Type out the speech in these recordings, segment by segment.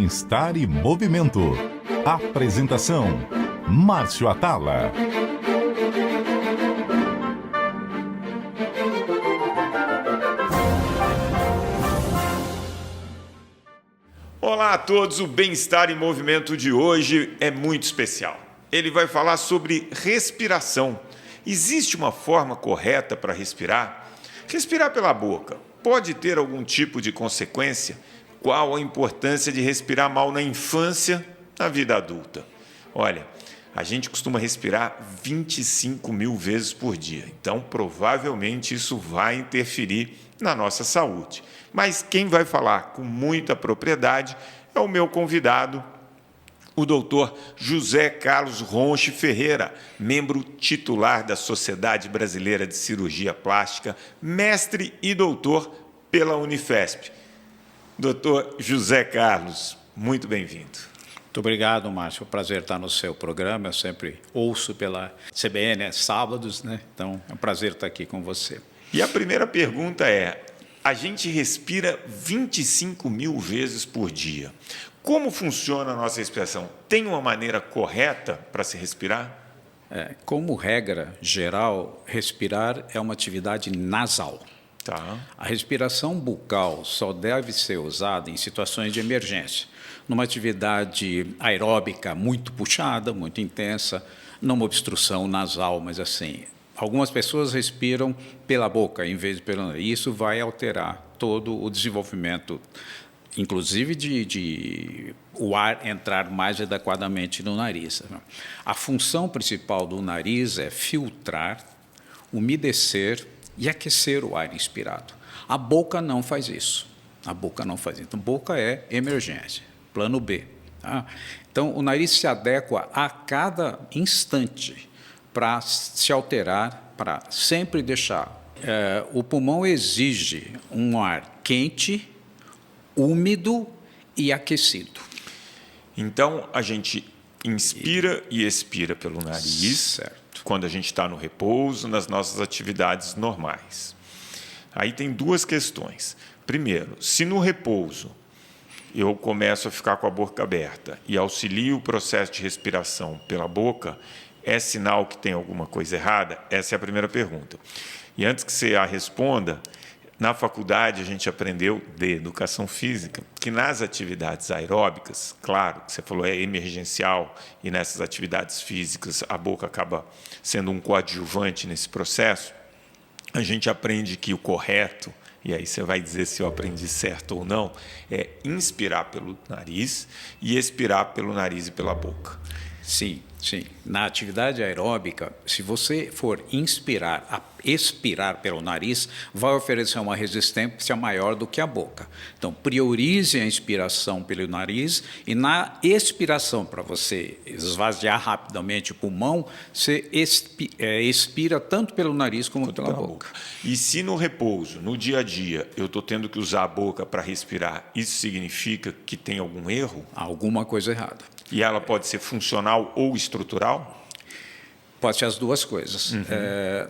Bem-Estar e Movimento. Apresentação: Márcio Atala. Olá a todos, o Bem-Estar em Movimento de hoje é muito especial. Ele vai falar sobre respiração. Existe uma forma correta para respirar? Respirar pela boca pode ter algum tipo de consequência? Qual a importância de respirar mal na infância, na vida adulta? Olha, a gente costuma respirar 25 mil vezes por dia, então provavelmente isso vai interferir na nossa saúde. Mas quem vai falar com muita propriedade é o meu convidado, o doutor José Carlos Ronchi Ferreira, membro titular da Sociedade Brasileira de Cirurgia Plástica, mestre e doutor pela Unifesp. Doutor José Carlos, muito bem-vindo. Muito obrigado, Márcio. É um prazer estar no seu programa. Eu sempre ouço pela CBN, sábados, né? Então, é um prazer estar aqui com você. E a primeira pergunta é: a gente respira 25 mil vezes por dia. Como funciona a nossa respiração? Tem uma maneira correta para se respirar? Como regra geral, respirar é uma atividade nasal. Tá. A respiração bucal só deve ser usada em situações de emergência, numa atividade aeróbica muito puxada, muito intensa, numa obstrução nasal, mas assim, algumas pessoas respiram pela boca em vez de pelo nariz. Isso vai alterar todo o desenvolvimento, inclusive de o ar entrar mais adequadamente no nariz. A função principal do nariz é filtrar, umedecer e aquecer o ar inspirado. A boca não faz isso. A boca não faz isso. Então, boca é emergência, plano B. Tá? Então, o nariz se adequa a cada instante para se alterar, para sempre deixar. O pulmão exige um ar quente, úmido e aquecido. Então, a gente inspira e expira pelo nariz. Certo. Quando a gente está no repouso, nas nossas atividades normais. Aí tem duas questões. Primeiro, se no repouso eu começo a ficar com a boca aberta e auxilio o processo de respiração pela boca, é sinal que tem alguma coisa errada? Essa é a primeira pergunta. E antes que você a responda, na faculdade a gente aprendeu de educação física que nas atividades aeróbicas, claro, que você falou é emergencial, e nessas atividades físicas a boca acaba sendo um coadjuvante nesse processo, a gente aprende que o correto, e aí você vai dizer se eu aprendi certo ou não, é inspirar pelo nariz e expirar pelo nariz e pela boca. Sim, sim. Na atividade aeróbica, se você for expirar pelo nariz, vai oferecer uma resistência maior do que a boca. Então, priorize a inspiração pelo nariz e na expiração, para você esvaziar rapidamente o pulmão, você expira tanto pelo nariz como pela boca. E se no repouso, no dia a dia, eu estou tendo que usar a boca para respirar, isso significa que tem algum erro? Alguma coisa errada. E ela pode ser funcional ou estrutural? Pode ser as duas coisas. Uhum.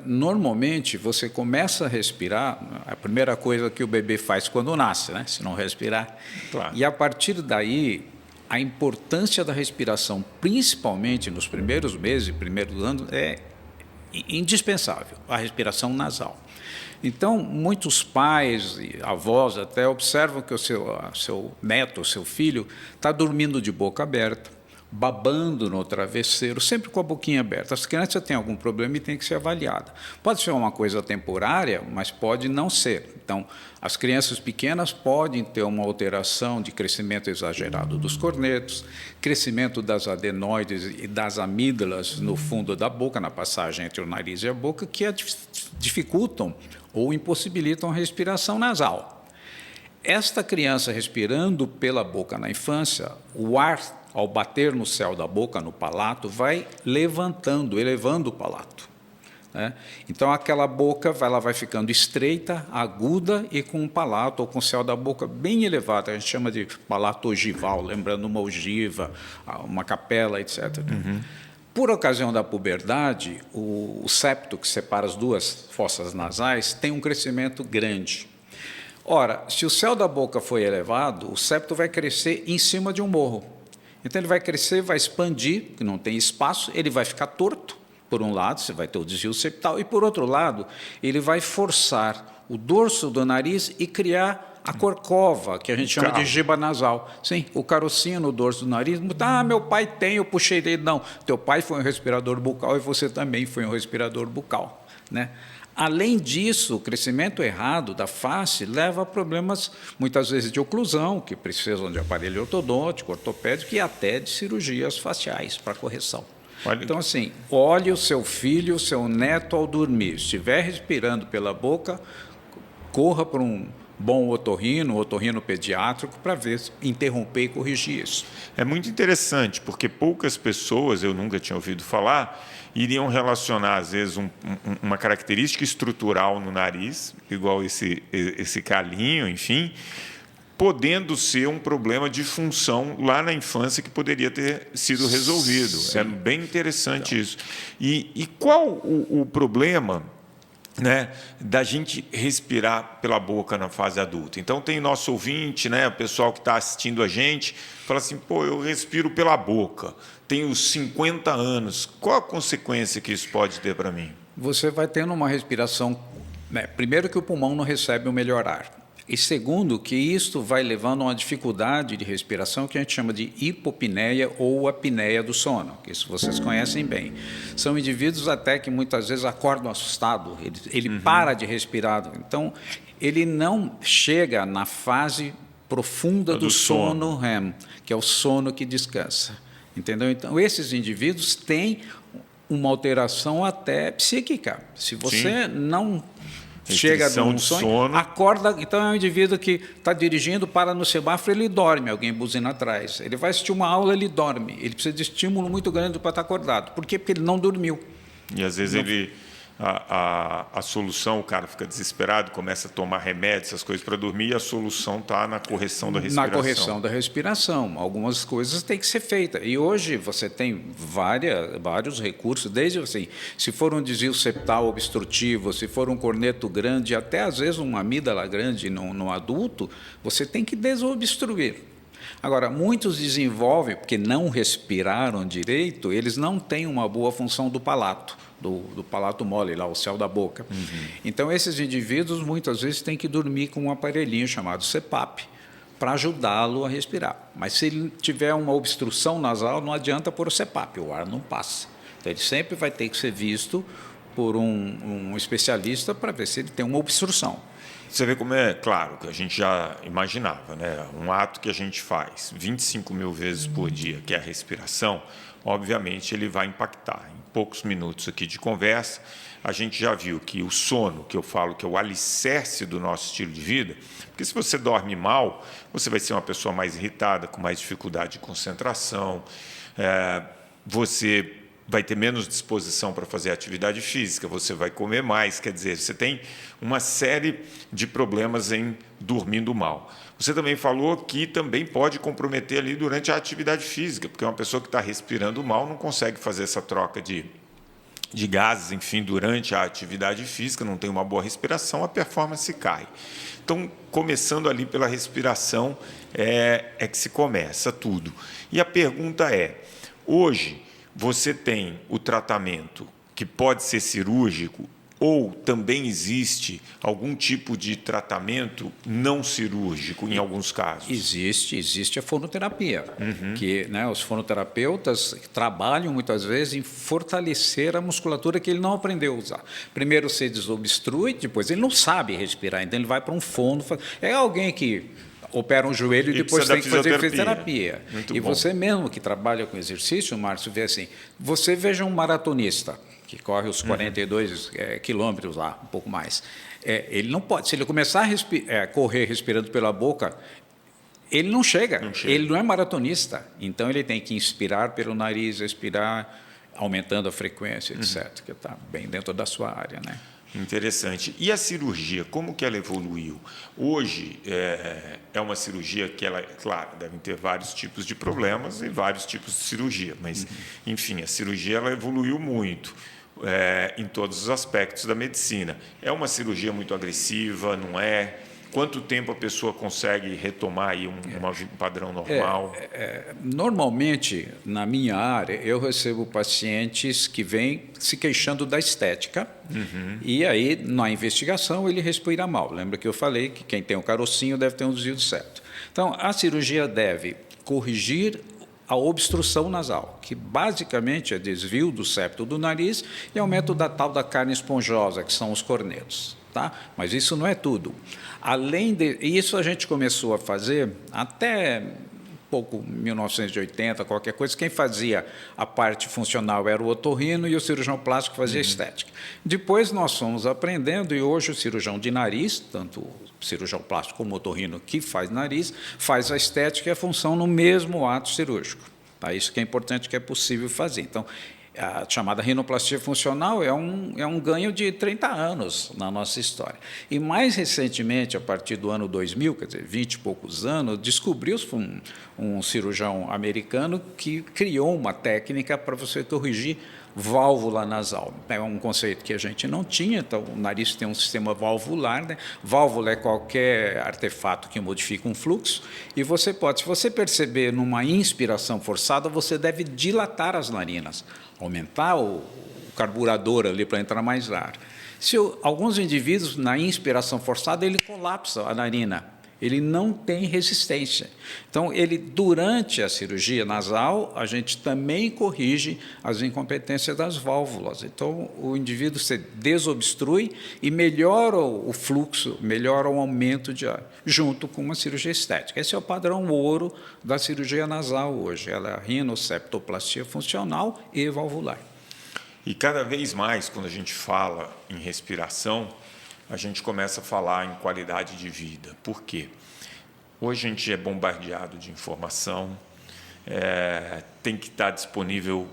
Normalmente, você começa a respirar, a primeira coisa que o bebê faz quando nasce, né? Se não respirar. Claro. E, a partir daí, a importância da respiração, principalmente nos primeiros meses, primeiros anos, é indispensável, a respiração nasal. Então, muitos pais e avós até observam que o seu neto, o seu filho, está dormindo de boca aberta, babando no travesseiro, sempre com a boquinha aberta. As crianças têm algum problema e têm que ser avaliadas. Pode ser uma coisa temporária, mas pode não ser. Então, as crianças pequenas podem ter uma alteração de crescimento exagerado dos cornetos, crescimento das adenoides e das amígdalas no fundo da boca, na passagem entre o nariz e a boca, que dificultam ou impossibilitam a respiração nasal. Esta criança respirando pela boca na infância, o ar, ao bater no céu da boca, no palato, vai levantando, elevando o palato. Né? Então, aquela boca ela vai ficando estreita, aguda e com um palato ou com o céu da boca bem elevado. A gente chama de palato ogival, lembrando uma ogiva, uma capela, etc. Uhum. Por ocasião da puberdade, o septo que separa as duas fossas nasais tem um crescimento grande. Ora, se o céu da boca foi elevado, o septo vai crescer em cima de um morro. Então ele vai crescer, vai expandir, que não tem espaço, ele vai ficar torto. Por um lado, você vai ter o desvio septal, e por outro lado, ele vai forçar o dorso do nariz e criar a corcova, que a gente chama de giba nasal. Sim, o carocinho no dorso do nariz. Ah, meu pai tem, eu puxei dele. Não, teu pai foi um respirador bucal e você também foi um respirador bucal, né? Além disso, o crescimento errado da face leva a problemas, muitas vezes, de oclusão, que precisam de aparelho ortodôntico, ortopédico e até de cirurgias faciais para correção. Então, assim, olhe o seu filho, o seu neto ao dormir. Se estiver respirando pela boca, corra para um bom otorrino pediátrico, para ver, interromper e corrigir isso. É muito interessante, porque poucas pessoas, eu nunca tinha ouvido falar, iriam relacionar, às vezes, uma característica estrutural no nariz, igual esse calinho, enfim, podendo ser um problema de função lá na infância que poderia ter sido resolvido. Sim. É bem interessante então. Isso. E qual o problema, né, da gente respirar pela boca na fase adulta? Então, tem nosso ouvinte, né, o pessoal que está assistindo a gente, fala assim, pô, eu respiro pela boca, tenho 50 anos, qual a consequência que isso pode ter para mim? Você vai tendo uma respiração, né, primeiro que o pulmão não recebe o melhor ar, e segundo que isto vai levando a uma dificuldade de respiração que a gente chama de hipopneia ou apneia do sono, que isso vocês conhecem bem. São indivíduos até que muitas vezes acordam assustado, ele para de respirar, então ele não chega na fase profunda do sono REM, que é o sono que descansa, entendeu? Então esses indivíduos têm uma alteração até psíquica. Se você Sim. não chega num sono, acorda, então é um indivíduo que está dirigindo, para no semáforo, ele dorme, alguém buzina atrás. Ele vai assistir uma aula, ele dorme. Ele precisa de estímulo muito grande para estar acordado. Por quê? Porque ele não dormiu. E às vezes a solução, o cara fica desesperado, começa a tomar remédios, essas coisas para dormir, e a solução está na correção da respiração. Na correção da respiração. Algumas coisas têm que ser feitas. E hoje você tem vários recursos, desde assim, se for um desvio septal obstrutivo, se for um corneto grande, até às vezes uma amígdala grande no adulto, você tem que desobstruir. Agora, muitos desenvolvem, porque não respiraram direito, eles não têm uma boa função do palato, do palato mole, lá, o céu da boca. Então, esses indivíduos, muitas vezes, têm que dormir com um aparelhinho chamado CPAP, para ajudá-lo a respirar. Mas, se ele tiver uma obstrução nasal, não adianta pôr o CPAP, o ar não passa. Então, ele sempre vai ter que ser visto por um especialista para ver se ele tem uma obstrução. Você vê como é claro que a gente já imaginava, né? Um ato que a gente faz 25 mil vezes por dia, que é a respiração, obviamente ele vai impactar. Em poucos minutos aqui de conversa, a gente já viu que o sono, que eu falo que é o alicerce do nosso estilo de vida, porque se você dorme mal, você vai ser uma pessoa mais irritada, com mais dificuldade de concentração, você vai ter menos disposição para fazer atividade física, você vai comer mais, quer dizer, você tem uma série de problemas em dormindo mal. Você também falou que também pode comprometer ali durante a atividade física, porque uma pessoa que está respirando mal não consegue fazer essa troca de gases, enfim, durante a atividade física, não tem uma boa respiração, a performance cai. Então, começando ali pela respiração, é que se começa tudo. E a pergunta é, hoje, você tem o tratamento que pode ser cirúrgico ou também existe algum tipo de tratamento não cirúrgico em alguns casos? Existe a fonoterapia, que, né, os fonoterapeutas trabalham muitas vezes em fortalecer a musculatura que ele não aprendeu a usar. Primeiro você desobstrui, depois ele não sabe respirar, então ele vai para um fono. É alguém que opera um joelho e depois tem que fazer fisioterapia. E bom. Você mesmo que trabalha com exercício, Márcio, vê assim, você veja um maratonista que corre os 42 quilômetros lá, um pouco mais. Ele não pode, se ele começar a correr respirando pela boca, ele não chega, ele não é maratonista. Então ele tem que inspirar pelo nariz, expirar, aumentando a frequência, etc., que está bem dentro da sua área, né? Interessante. E a cirurgia, como que ela evoluiu? Hoje é uma cirurgia que ela, claro, devem ter vários tipos de problemas e vários tipos de cirurgia, mas, enfim, a cirurgia ela evoluiu muito em todos os aspectos da medicina. É uma cirurgia muito agressiva, não é? quanto tempo a pessoa consegue retomar aí um padrão normal? Normalmente, na minha área, eu recebo pacientes que vêm se queixando da estética, e aí, na investigação, ele respira mal. Lembra que eu falei que quem tem um carocinho deve ter um desvio de septo. Então, a cirurgia deve corrigir a obstrução nasal, que basicamente é desvio do septo do nariz e aumento da tal da carne esponjosa, que são os cornetos. Tá? Mas isso não é tudo. Além de isso, a gente começou a fazer até pouco 1980, qualquer coisa. Quem fazia a parte funcional era o otorrino e o cirurgião plástico fazia estética. Depois nós fomos aprendendo e hoje o cirurgião de nariz, tanto o cirurgião plástico como o otorrino que faz nariz, faz a estética e a função no mesmo ato cirúrgico. Tá? Isso que é importante, que é possível fazer. Então, a chamada rinoplastia funcional é um ganho de 30 anos na nossa história. E, mais recentemente, a partir do ano 2000, quer dizer, 20 e poucos anos, descobriu-se um cirurgião americano que criou uma técnica para você corrigir válvula nasal. É um conceito que a gente não tinha, então o nariz tem um sistema valvular, né? Válvula é qualquer artefato que modifica um fluxo, e você pode, se você perceber numa inspiração forçada, você deve dilatar as narinas, aumentar o carburador ali para entrar mais ar. Alguns indivíduos, na inspiração forçada, ele colapsa a narina, ele não tem resistência. Então, durante a cirurgia nasal, a gente também corrige as incompetências das válvulas. Então, o indivíduo se desobstrui e melhora o fluxo, melhora o aumento de ar, junto com uma cirurgia estética. Esse é o padrão ouro da cirurgia nasal hoje. Ela é a rinoceptoplastia funcional e valvular. E cada vez mais, quando a gente fala em respiração, a gente começa a falar em qualidade de vida. Por quê? Hoje a gente é bombardeado de informação, tem que estar disponível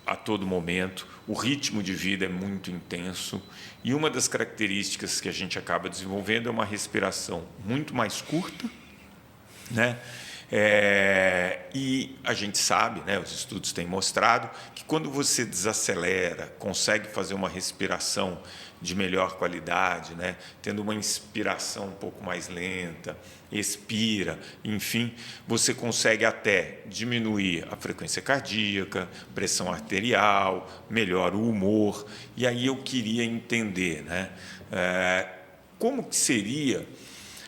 a todo momento, o ritmo de vida é muito intenso, e uma das características que a gente acaba desenvolvendo é uma respiração muito mais curta, né? E a gente sabe, né, os estudos têm mostrado, que quando você desacelera, consegue fazer uma respiração de melhor qualidade, né, tendo uma inspiração um pouco mais lenta, expira, enfim, você consegue até diminuir a frequência cardíaca, pressão arterial, melhora o humor. E aí eu queria entender, né, como que seria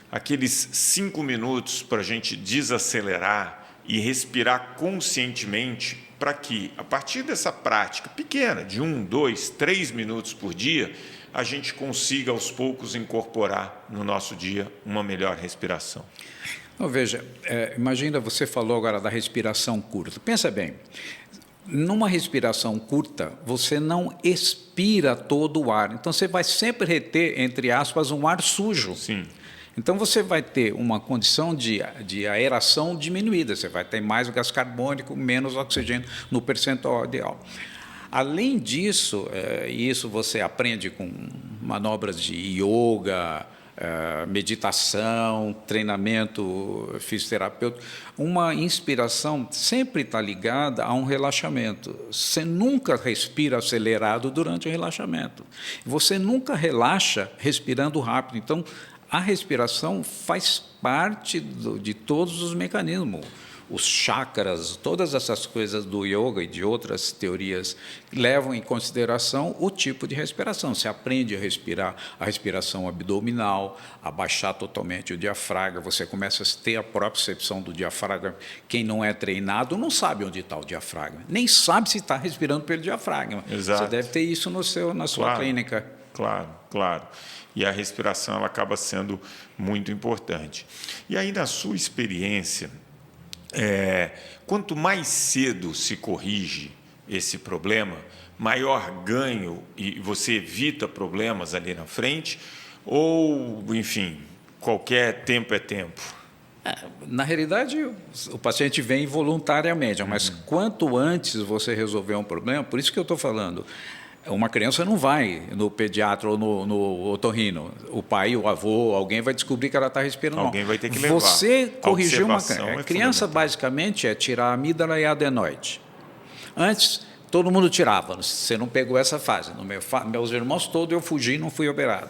aqueles 5 minutos para a gente desacelerar e respirar conscientemente, para que, a partir dessa prática pequena, de 1, 2, 3 minutos por dia, a gente consiga, aos poucos, incorporar no nosso dia uma melhor respiração. Então, veja, imagina, você falou agora da respiração curta. Pensa bem, numa respiração curta, você não expira todo o ar. Então, você vai sempre reter, entre aspas, um ar sujo. Sim. Então, você vai ter uma condição de aeração diminuída, você vai ter mais gás carbônico, menos oxigênio no percentual ideal. Além disso, isso você aprende com manobras de yoga, meditação, treinamento fisioterapêutico. Uma inspiração sempre está ligada a um relaxamento. Você nunca respira acelerado durante o relaxamento. Você nunca relaxa respirando rápido. Então, a respiração faz parte de todos os mecanismos. Os chakras, todas essas coisas do yoga e de outras teorias levam em consideração o tipo de respiração. Você aprende a respirar a respiração abdominal, a baixar totalmente o diafragma, você começa a ter a percepção do diafragma. Quem não é treinado não sabe onde está o diafragma, nem sabe se está respirando pelo diafragma. Exato. Você deve ter isso na sua clínica. Claro, claro. E a respiração ela acaba sendo muito importante. E aí, na sua experiência, quanto mais cedo se corrige esse problema, maior ganho e você evita problemas ali na frente, ou, enfim, qualquer tempo é tempo? Na realidade, o paciente vem voluntariamente, mas quanto antes você resolver um problema, por isso que eu estou falando, uma criança não vai no pediatra ou no otorrino. O pai, o avô, alguém vai descobrir que ela está respirando mal. Alguém vai ter que levar. Você corrigiu uma criança. A criança, basicamente, é tirar a amígdala e a adenoide. Antes, todo mundo tirava. Você não pegou essa fase. Meus irmãos todos, eu fugi e não fui operado.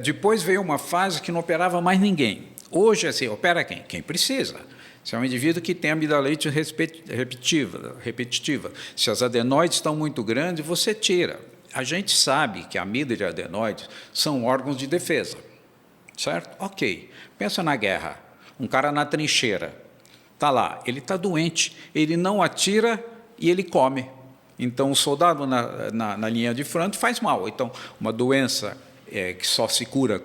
Depois veio uma fase que não operava mais ninguém. Hoje, assim, opera quem? Quem precisa. Se é um indivíduo que tem amidalite repetitiva. Se as adenoides estão muito grandes, você tira. A gente sabe que a amígdala e a adenoides são órgãos de defesa, certo? Ok. Pensa na guerra. Um cara na trincheira, está lá, ele está doente, ele não atira e ele come. Então, o soldado na linha de frente faz mal. Então, uma doença que só se cura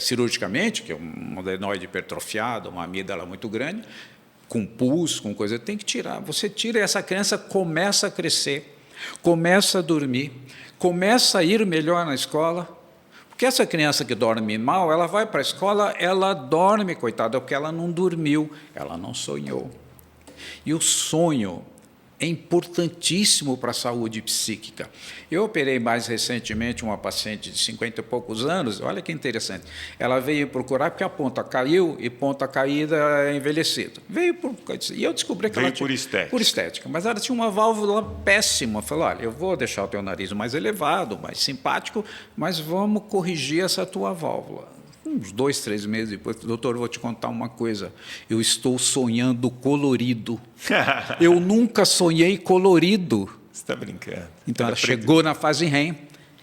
cirurgicamente, que é um adenoide hipertrofiado, uma amígdala muito grande, com pus, com coisa, tem que tirar. Você tira e essa criança começa a crescer, começa a dormir, começa a ir melhor na escola, porque essa criança que dorme mal, ela vai para a escola, ela dorme, coitada, porque ela não dormiu, ela não sonhou. E o sonho é importantíssimo para a saúde psíquica. Eu operei mais recentemente uma paciente de 50 e poucos anos, olha que interessante, ela veio procurar porque a ponta caiu e ponta caída é envelhecida. E eu descobri que ela tinha... Por estética. Mas ela tinha uma válvula péssima. Eu falei, olha, eu vou deixar o teu nariz mais elevado, mais simpático, mas vamos corrigir essa tua válvula. Uns 2, 3 meses depois, doutor, vou te contar uma coisa. Eu estou sonhando colorido. Eu nunca sonhei colorido. Você está brincando. Então, ela chegou na fase REM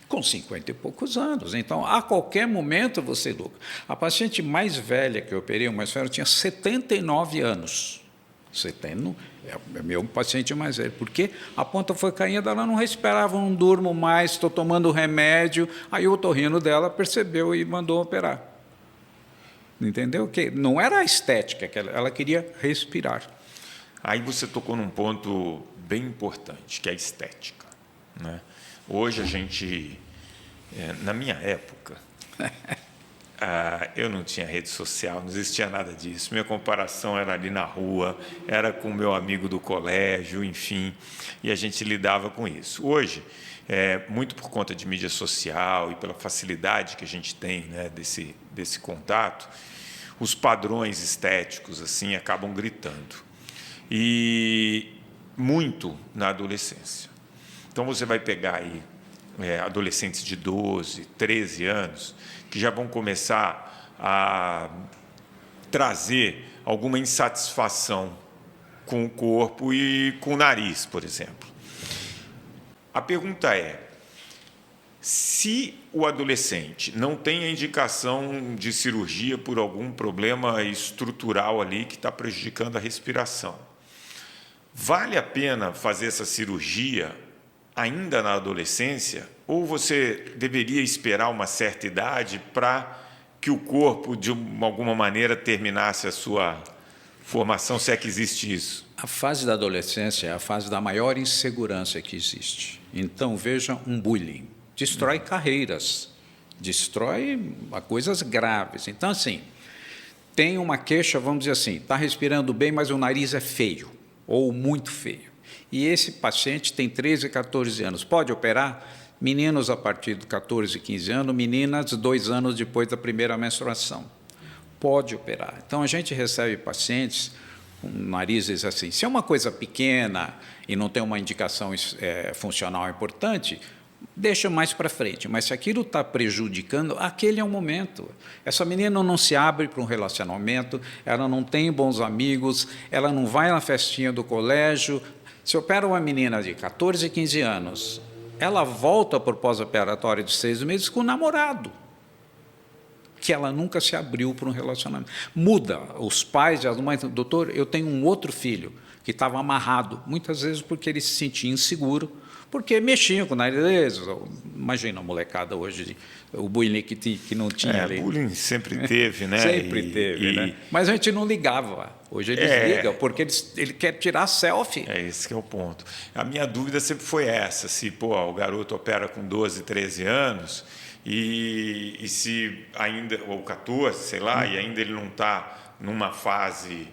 com 50 e poucos anos. Então, a qualquer momento você luta. A paciente mais velha que eu operei, uma senhora, tinha 79 anos. É meu paciente mais velho. Porque a ponta foi caindo, ela não respirava, não durmo mais, estou tomando remédio. Aí o otorrino dela percebeu e mandou operar. Entendeu? Que não era a estética, que ela queria respirar. Aí você tocou num ponto bem importante, que é a estética, né? Hoje a gente, na minha época, eu não tinha rede social, não existia nada disso. Minha comparação era ali na rua, era com o meu amigo do colégio, enfim, e a gente lidava com isso. Hoje, muito por conta de mídia social e pela facilidade que a gente tem, né, desse contato, os padrões estéticos assim acabam gritando. E muito na adolescência. Então, você vai pegar aí adolescentes de 12, 13 anos, que já vão começar a trazer alguma insatisfação com o corpo e com o nariz, por exemplo. A pergunta é, se o adolescente não tem a indicação de cirurgia por algum problema estrutural ali que está prejudicando a respiração, vale a pena fazer essa cirurgia ainda na adolescência, ou você deveria esperar uma certa idade para que o corpo, de alguma maneira, terminasse a sua formação, se é que existe isso? A fase da adolescência é a fase da maior insegurança que existe. Então, veja um bullying. Destrói carreiras, destrói coisas graves. Então, assim, tem uma queixa, vamos dizer assim, está respirando bem, mas o nariz é feio, ou muito feio. E esse paciente tem 13, 14 anos. Pode operar? Meninos a partir de 14, 15 anos, meninas 2 anos depois da primeira menstruação. Pode operar. Então, a gente recebe pacientes com narizes assim. Se é uma coisa pequena e não tem uma indicação funcional importante, deixa mais para frente. Mas se aquilo está prejudicando, aquele é o momento. Essa menina não se abre para um relacionamento, ela não tem bons amigos, ela não vai na festinha do colégio. Se opera uma menina de 14, 15 anos, ela volta para o pós-operatório de 6 meses com o namorado, que ela nunca se abriu para um relacionamento. Muda. Os pais e as mães, doutor, eu tenho um outro filho que estava amarrado, muitas vezes porque ele se sentia inseguro, porque mexiam com o nariz. Imagina a molecada hoje, o bullying que não tinha ali. Bullying sempre teve, né? Sempre teve, né? Mas a gente não ligava. Hoje eles ligam, porque ele quer tirar selfie. Esse que é o ponto. A minha dúvida sempre foi essa, se o garoto opera com 12, 13 anos e se ainda, ou 14, sei lá, e ainda ele não está numa fase...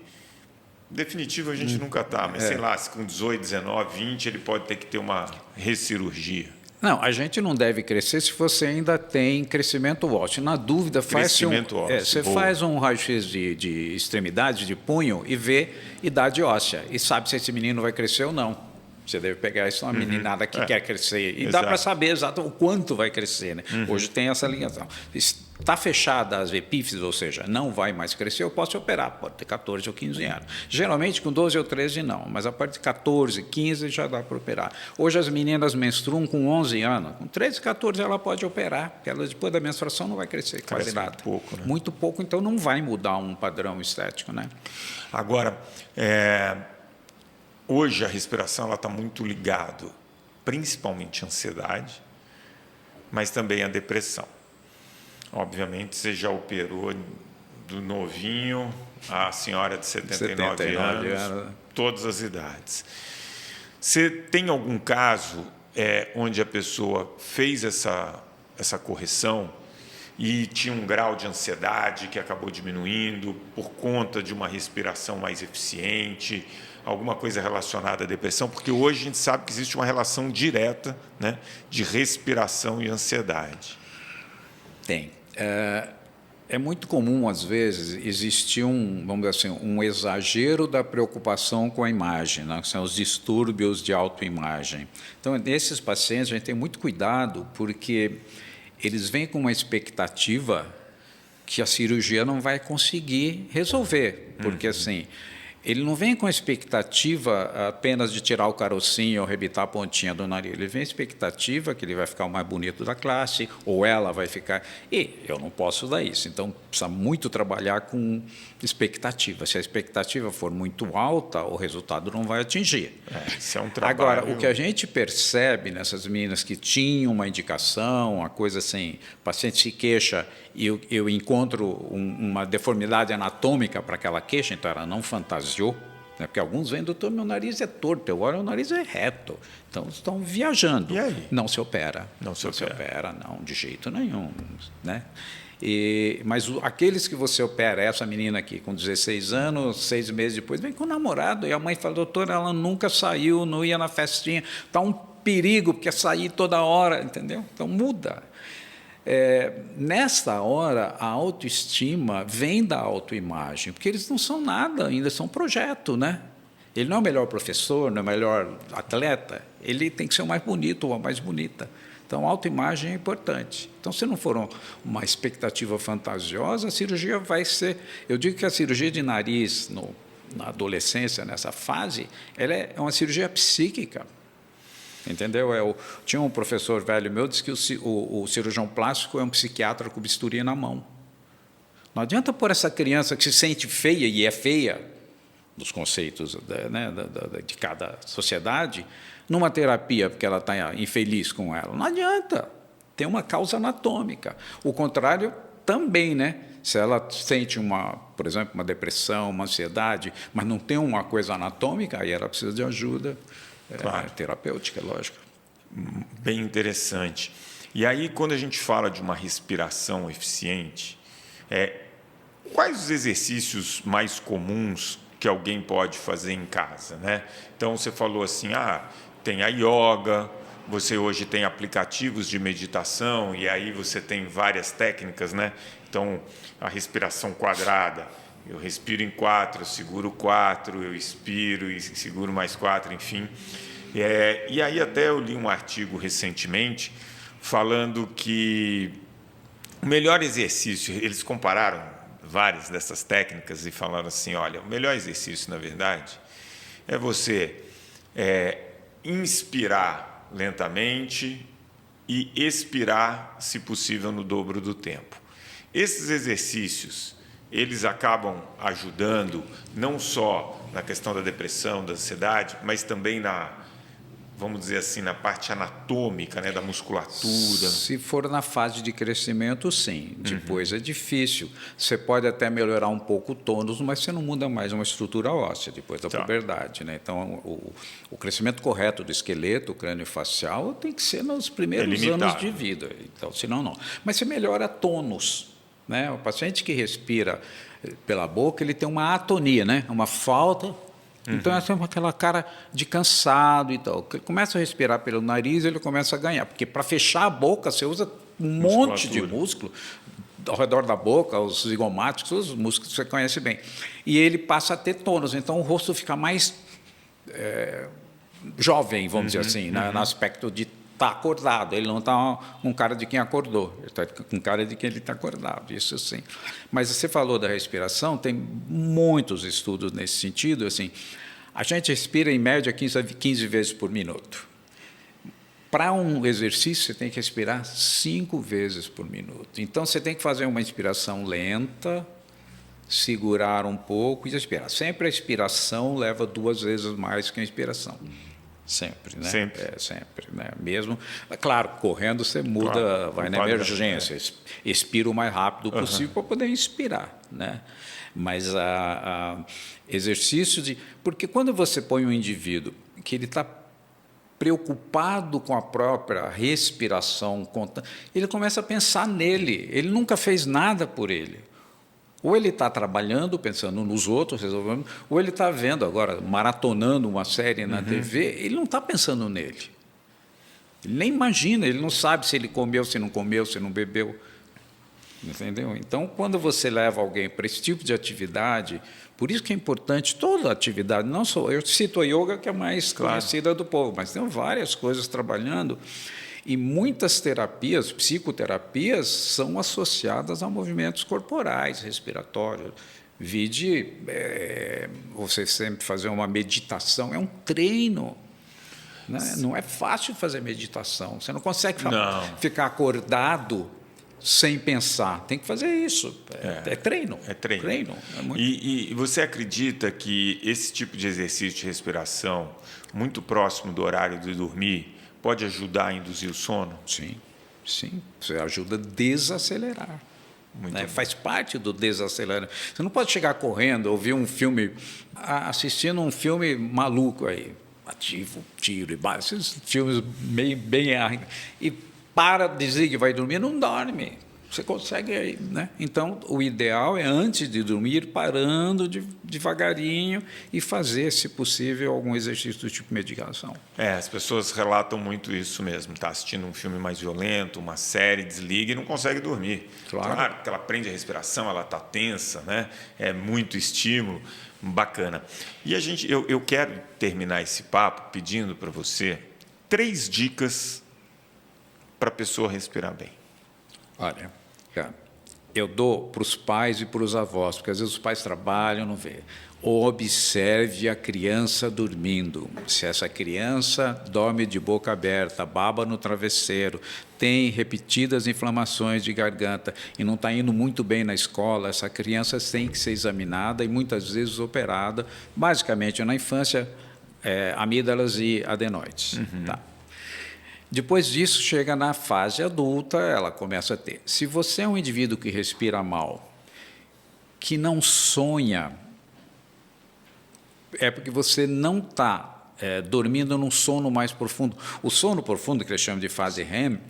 Definitiva a gente nunca está, mas sei lá, se com 18, 19, 20 ele pode ter que ter uma recirurgia. Não, a gente não deve crescer se você ainda tem crescimento ósseo. Na dúvida, você faz um raio-x de extremidade, de punho, e vê idade óssea, e sabe se esse menino vai crescer ou não. Você deve pegar isso uma meninada que quer crescer. E dá Exato. para saber exato o quanto vai crescer. Né? Hoje tem essa ligação. Está fechada as epífises, ou seja, não vai mais crescer, eu posso operar, pode ter 14 ou 15 anos. Geralmente com 12 ou 13 não, mas a partir de 14, 15 já dá para operar. Hoje as meninas menstruam com 11 anos, com 13, 14 ela pode operar, porque ela depois da menstruação não vai crescer quase Cresce nada. muito pouco, né? Muito pouco, então não vai mudar um padrão estético. Né? Agora, hoje a respiração está muito ligada, principalmente à ansiedade, mas também à depressão. Obviamente, você já operou do novinho à senhora de 79 anos, todas as idades. Você tem algum caso onde a pessoa fez essa correção e tinha um grau de ansiedade que acabou diminuindo por conta de uma respiração mais eficiente, alguma coisa relacionada à depressão? Porque hoje a gente sabe que existe uma relação direta, né, de respiração e ansiedade. Tem. É muito comum, às vezes, existir vamos dizer assim, um exagero da preocupação com a imagem, né? Que são os distúrbios de autoimagem. Então, nesses pacientes, a gente tem muito cuidado, porque eles vêm com uma expectativa que a cirurgia não vai conseguir resolver, porque assim, ele não vem com a expectativa apenas de tirar o carocinho ou arrebitar a pontinha do nariz, ele vem com a expectativa que ele vai ficar o mais bonito da classe, ou ela vai ficar... E eu não posso dar isso, então precisa muito trabalhar com expectativa. Se a expectativa for muito alta, o resultado não vai atingir. Isso é um trabalho... Agora, o que a gente percebe nessas meninas que tinham uma indicação, uma coisa assim, o paciente se queixa e eu encontro uma deformidade anatômica para aquela queixa, então ela não fantasiou, né? Porque alguns vêm, doutor, meu nariz é torto, eu olho, o nariz é reto. Então, estão viajando. E aí? Não se opera. Não se opera, não, de jeito nenhum. Né? Mas aqueles que você opera, essa menina aqui com 16 anos, 6 meses depois, vem com o namorado, e a mãe fala, doutor, ela nunca saiu, não ia na festinha, está um perigo, porque sair toda hora, entendeu? Então, muda. Nesta hora, a autoestima vem da autoimagem, porque eles não são nada, ainda são projeto, né? Ele não é o melhor professor, não é o melhor atleta, ele tem que ser o mais bonito ou a mais bonita. Então, a autoimagem é importante. Então, se não for uma expectativa fantasiosa, a cirurgia vai ser... Eu digo que a cirurgia de nariz na adolescência, nessa fase, ela é uma cirurgia psíquica. Entendeu? Tinha um professor velho meu que disse que o cirurgião plástico é um psiquiatra com bisturi na mão. Não adianta pôr essa criança que se sente feia, e é feia, dos conceitos de cada sociedade, numa terapia, porque ela está infeliz com ela. Não adianta. Tem uma causa anatômica. O contrário também, né? Se ela sente, por exemplo, uma depressão, uma ansiedade, mas não tem uma coisa anatômica, aí ela precisa de ajuda. Claro. Terapêutica, lógico. Bem interessante. E aí, quando a gente fala de uma respiração eficiente, quais os exercícios mais comuns que alguém pode fazer em casa, né? Então, você falou assim, tem a yoga, você hoje tem aplicativos de meditação, e aí você tem várias técnicas, né? Então, a respiração quadrada, eu respiro em 4, eu seguro 4, eu expiro e seguro mais 4, enfim. E aí até eu li um artigo recentemente falando que o melhor exercício, eles compararam várias dessas técnicas e falaram assim, olha, o melhor exercício, na verdade, é você inspirar lentamente e expirar, se possível, no dobro do tempo. Esses exercícios, eles acabam ajudando não só na questão da depressão, da ansiedade, mas também vamos dizer assim, na parte anatômica, né, da musculatura. Se for na fase de crescimento, sim. Depois é difícil. Você pode até melhorar um pouco o tônus, mas você não muda mais uma estrutura óssea depois da puberdade, né? Então, o crescimento correto do esqueleto, crânio-facial, tem que ser nos primeiros anos de vida. Então, senão não. Mas você melhora tônus, né? O paciente que respira pela boca, ele tem uma atonia, né? Uma falta. Então, é sempre aquela cara de cansado e tal. Ele começa a respirar pelo nariz, ele começa a ganhar. Porque para fechar a boca, você usa um monte de músculo ao redor da boca, os zigomáticos, os músculos que você conhece bem. E ele passa a ter tônus. Então, o rosto fica mais jovem, vamos dizer assim, no aspecto de estar acordado. Ele não está um cara de quem acordou, ele está com cara de quem ele está acordado, isso sim. Mas você falou da respiração, tem muitos estudos nesse sentido. Assim, a gente respira em média 15 vezes por minuto. Para um exercício, você tem que respirar 5 vezes por minuto. Então, você tem que fazer uma inspiração lenta, segurar um pouco e expirar. Sempre a expiração leva 2 vezes mais que a inspiração. Sempre, né? Sempre. Sempre, né? Mesmo, claro, correndo você muda, claro, vai na emergência, expira o mais rápido possível para poder inspirar, né? Mas exercício de... Porque quando você põe um indivíduo que ele está preocupado com a própria respiração, ele começa a pensar nele, ele nunca fez nada por ele. Ou ele está trabalhando, pensando nos outros, resolvendo, ou ele está vendo agora, maratonando uma série na TV, ele não está pensando nele. Ele nem imagina, ele não sabe se ele comeu, se não bebeu. Entendeu? Então, quando você leva alguém para esse tipo de atividade, por isso que é importante toda a atividade, não só, eu cito a yoga, que é a mais conhecida do povo, mas tem várias coisas trabalhando. E muitas terapias, psicoterapias, são associadas a movimentos corporais, respiratórios. Vide, você sempre fazer uma meditação, é um treino. Né? Não é fácil fazer meditação. Você não consegue ficar acordado sem pensar. Tem que fazer isso. É treino. É treino. É muito... E você acredita que esse tipo de exercício de respiração, muito próximo do horário de dormir, pode ajudar a induzir o sono? Sim, sim. Você ajuda a desacelerar. Né? Faz parte do desacelerar. Você não pode chegar correndo, ouvir um filme, assistindo um filme maluco aí, ativo, tiro e bala, esses filmes bem e desliga e vai dormir, não dorme. Você consegue, né? Então, o ideal é, antes de dormir, ir parando devagarinho e fazer, se possível, algum exercício do tipo meditação. As pessoas relatam muito isso mesmo. Está assistindo um filme mais violento, uma série, desliga e não consegue dormir. Claro que ela prende a respiração, ela está tensa, né? É muito estímulo, bacana. E eu quero terminar esse papo pedindo para você 3 dicas para a pessoa respirar bem. Olha, eu dou para os pais e para os avós, porque às vezes os pais trabalham, não vê. Observe a criança dormindo. Se essa criança dorme de boca aberta, baba no travesseiro, tem repetidas inflamações de garganta e não está indo muito bem na escola, essa criança tem que ser examinada e muitas vezes operada, basicamente na infância, amígdalas e adenoides. Tá. Depois disso, chega na fase adulta, ela começa a ter. Se você é um indivíduo que respira mal, que não sonha, é porque você não está dormindo num sono mais profundo. O sono profundo, que eles chamam de fase REM,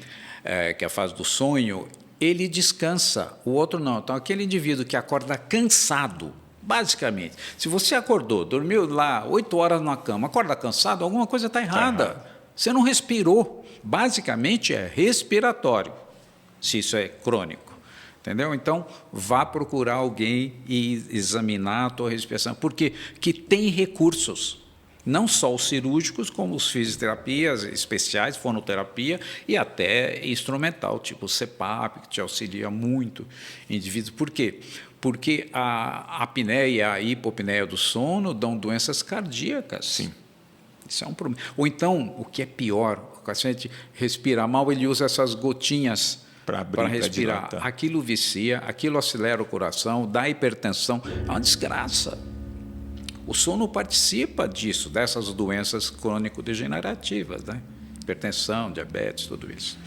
que é a fase do sonho, ele descansa, o outro não. Então, aquele indivíduo que acorda cansado, basicamente, se você acordou, dormiu lá 8 horas na cama, acorda cansado, alguma coisa está errada. Você não respirou. Basicamente é respiratório, se isso é crônico. Entendeu? Então, vá procurar alguém e examinar a tua respiração, porque que tem recursos, não só os cirúrgicos, como os fisioterapias especiais, fonoterapia e até instrumental, tipo o CPAP, que te auxilia muito indivíduos. Por quê? Porque a apneia e a hipopneia do sono dão doenças cardíacas. Sim. Isso é um problema. Ou então, o que é pior, o paciente respira mal, ele usa essas gotinhas para respirar. Aquilo vicia, aquilo acelera o coração, dá hipertensão, é uma desgraça. O sono participa disso, dessas doenças crônico-degenerativas, né? Hipertensão, diabetes, tudo isso.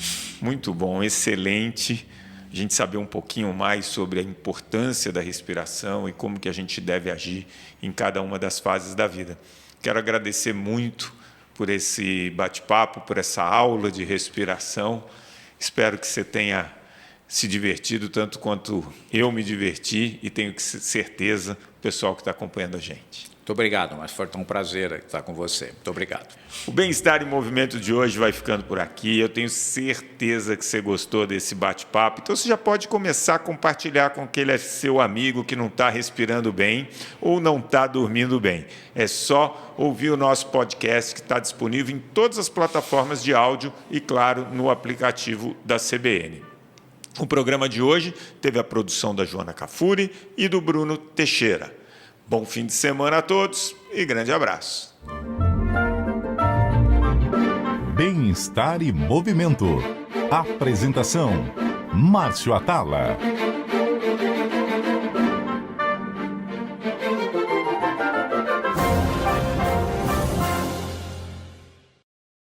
Muito bom, excelente. A gente saber um pouquinho mais sobre a importância da respiração e como que a gente deve agir em cada uma das fases da vida. Quero agradecer muito por esse bate-papo, por essa aula de respiração. Espero que você tenha se divertido tanto quanto eu me diverti e tenho certeza o pessoal que está acompanhando a gente. Muito obrigado, mas foi um prazer estar com você. Muito obrigado. O Bem-Estar em Movimento de hoje vai ficando por aqui. Eu tenho certeza que você gostou desse bate-papo. Então você já pode começar a compartilhar com aquele seu amigo que não está respirando bem ou não está dormindo bem. É só ouvir o nosso podcast que está disponível em todas as plataformas de áudio e, claro, no aplicativo da CBN. O programa de hoje teve a produção da Joana Cafuri e do Bruno Teixeira. Bom fim de semana a todos e grande abraço. Bem-Estar e Movimento. Apresentação: Márcio Atala.